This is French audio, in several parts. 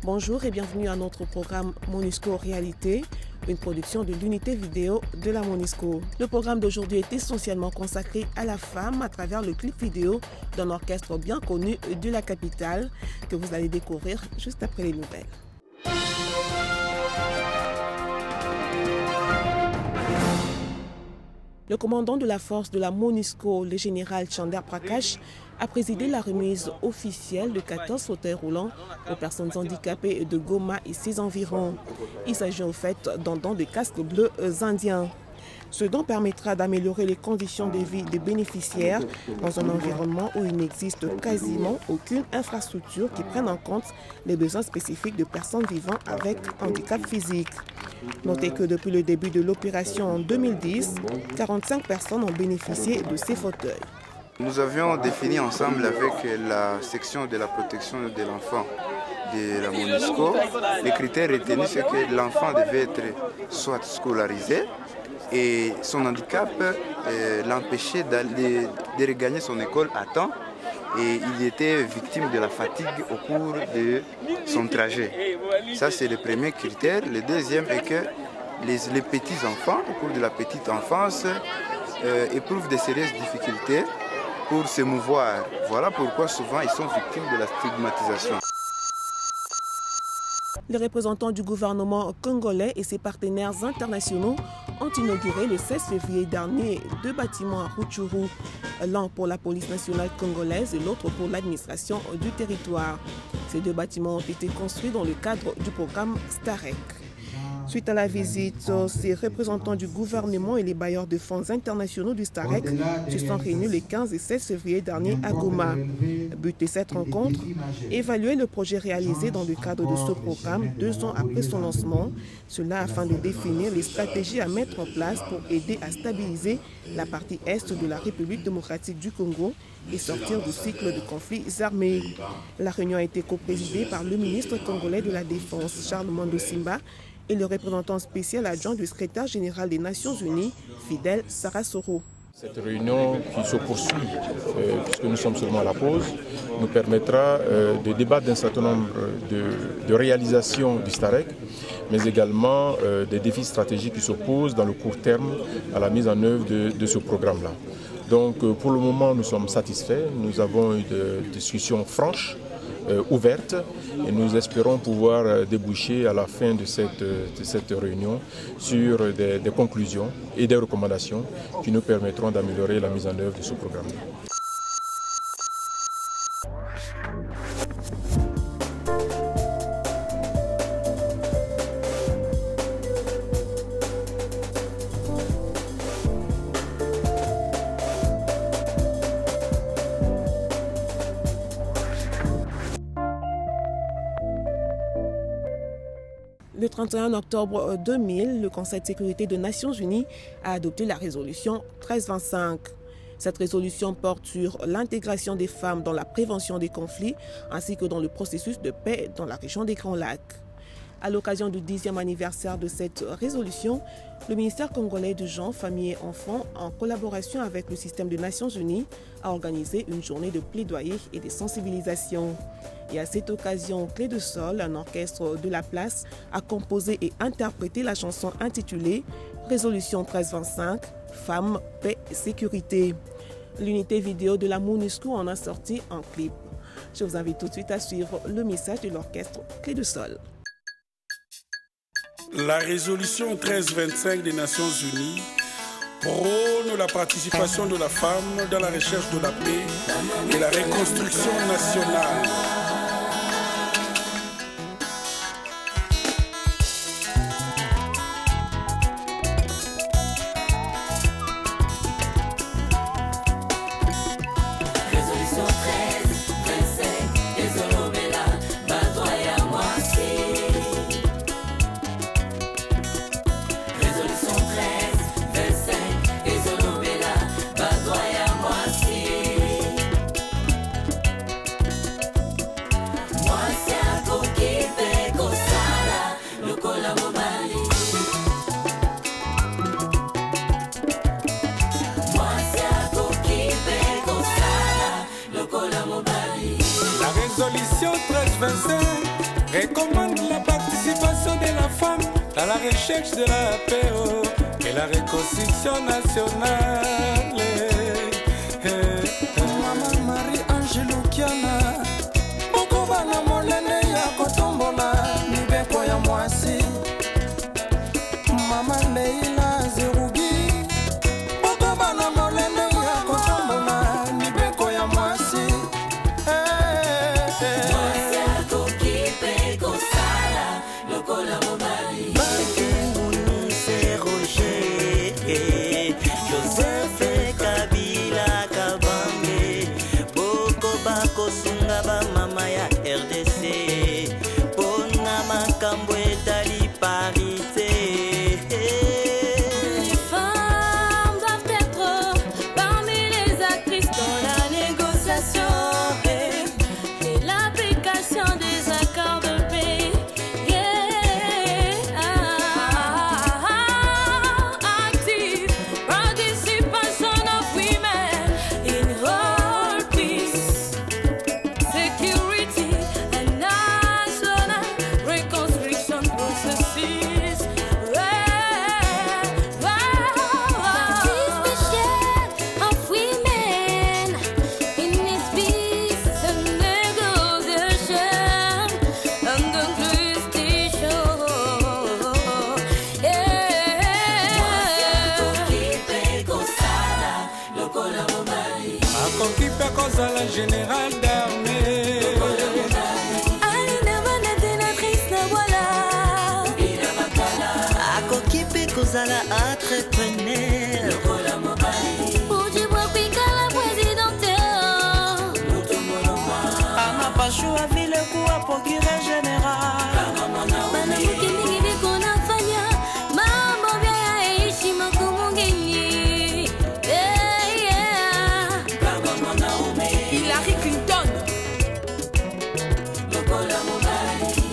Bonjour et bienvenue à notre programme MONUSCO Réalité, une production de l'unité vidéo de la MONUSCO. Le programme d'aujourd'hui est essentiellement consacré à la femme à travers le clip vidéo d'un orchestre bien connu de la capitale que vous allez découvrir juste après les nouvelles. Le commandant de la force de la MONUSCO, le général Chander Prakash, a présidé la remise officielle de 14 fauteuils roulants aux personnes handicapées de Goma et ses environs. Il s'agit au fait d'un don de casques bleus indiens. Ce don permettra d'améliorer les conditions de vie des bénéficiaires dans un environnement où il n'existe quasiment aucune infrastructure qui prenne en compte les besoins spécifiques de personnes vivant avec handicap physique. Notez que depuis le début de l'opération en 2010, 45 personnes ont bénéficié de ces fauteuils. Nous avions défini ensemble avec la section de la protection de l'enfant de la MONUSCO, les critères retenus, c'est que l'enfant devait être soit scolarisé et son handicap l'empêchait de regagner son école à temps et il était victime de la fatigue au cours de son trajet. Ça, c'est le premier critère. Le deuxième est que les petits-enfants, au cours de la petite enfance, éprouvent de sérieuses difficultés pour se mouvoir. Voilà pourquoi souvent ils sont victimes de la stigmatisation. Les représentants du gouvernement congolais et ses partenaires internationaux ont inauguré le 16 février dernier 2 bâtiments à Rutshuru, l'un pour la police nationale congolaise et l'autre pour l'administration du territoire. Ces 2 bâtiments ont été construits dans le cadre du programme STAREC. Suite à la visite, ces représentants du gouvernement et les bailleurs de fonds internationaux du STAREC se sont réunis les 15 et 16 février dernier à Goma. But de cette rencontre, évaluer le projet réalisé dans le cadre de ce programme 2 ans après son lancement, cela afin de définir les stratégies à mettre en place pour aider à stabiliser la partie est de la République démocratique du Congo et sortir du cycle de conflits armés. La réunion a été coprésidée par le ministre congolais de la Défense, Charles Mondo Simba, et le représentant spécial adjoint du secrétaire général des Nations Unies, Fidel Sarasoro. Cette réunion qui se poursuit, puisque nous sommes seulement à la pause, nous permettra de débattre d'un certain nombre de réalisations du STAREC, mais également des défis stratégiques qui s'opposent dans le court terme à la mise en œuvre de ce programme-là. Donc pour le moment, nous sommes satisfaits. Nous avons eu des discussions franches, ouvertes, et nous espérons pouvoir déboucher à la fin de cette réunion sur des conclusions et des recommandations qui nous permettront d'améliorer la mise en œuvre de ce programme. Le 31 octobre 2000, le Conseil de sécurité des Nations Unies a adopté la résolution 1325. Cette résolution porte sur l'intégration des femmes dans la prévention des conflits ainsi que dans le processus de paix dans la région des Grands Lacs. À l'occasion du 10e anniversaire de cette résolution, le ministère congolais de Gens, Familles et Enfants, en collaboration avec le système des Nations Unies, a organisé une journée de plaidoyer et de sensibilisation. Et à cette occasion, Clé de Sol, un orchestre de la place, a composé et interprété la chanson intitulée Résolution 1325, Femmes, Paix et Sécurité. L'unité vidéo de la MONUSCO en a sorti un clip. Je vous invite tout de suite à suivre le message de l'orchestre Clé de Sol. La résolution 1325 des Nations Unies prône la participation de la femme dans la recherche de la paix et la reconstruction nationale. recommande la participation de la femme dans la recherche de la paix et la reconstruction nationale. Maman Marie-Ange Lukiana, Bokoba na molende ya kotombola, mibeko ya mwasi. Maman Leila Zerugi, Bokoba na molende ya kotombola, mibeko ya mwasi. Mwasi akokipe kosala, lokola mobali. Baki Mounise Roger, Joseph Kabila Kabange, Boko Bako Sunga ba mama ya RDC, Pona makambo etali parité. Les femmes doivent être parmi les actrices dans la négociation et l'application des accords de paix. Active participation of women in world peace, security and national reconstruction processes. Participation of women in this peace and negotiation and constitution. Akokipe kozala général d'armée. Akokipe kozala entrepreneur. Amapashu avile kuwa procureur général. Hillary Clinton,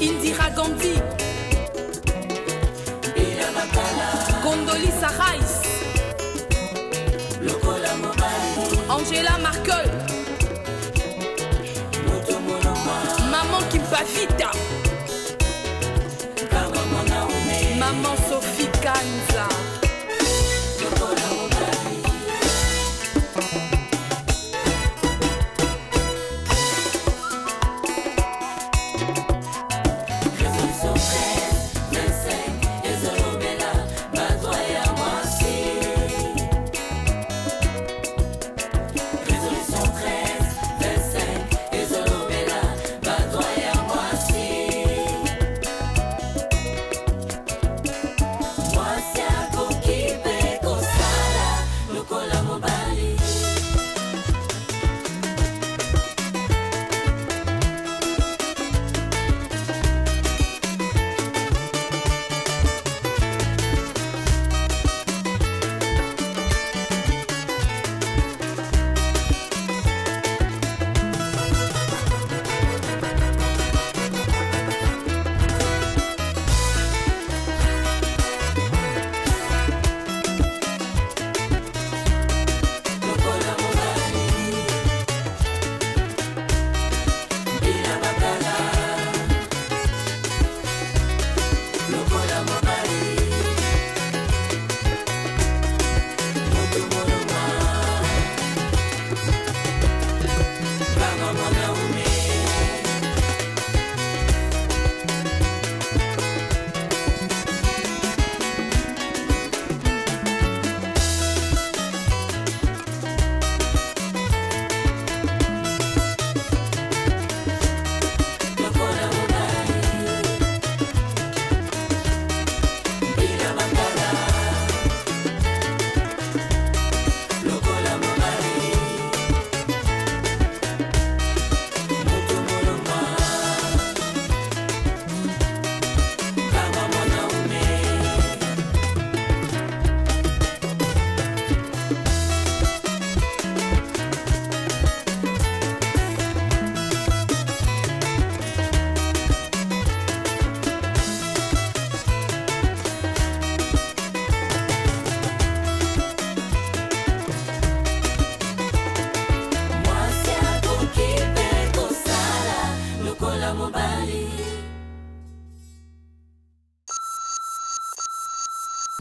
Indira Gandhi, Condoleezza Rice, Angela Merkel, Maman Kimpavita, Maman Sophie Kanza. Moi, c'est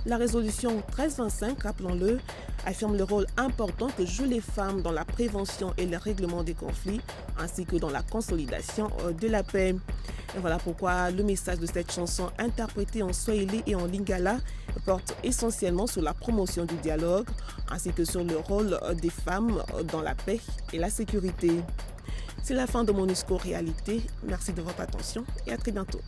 La résolution 1325, rappelons-le, affirme le rôle important que jouent les femmes dans la prévention et le règlement des conflits, ainsi que dans la consolidation de la paix. Et voilà pourquoi le message de cette chanson interprétée en swahili et en lingala porte essentiellement sur la promotion du dialogue, ainsi que sur le rôle des femmes dans la paix et la sécurité. C'est la fin de MONUSCO Réalité. Merci de votre attention et à très bientôt.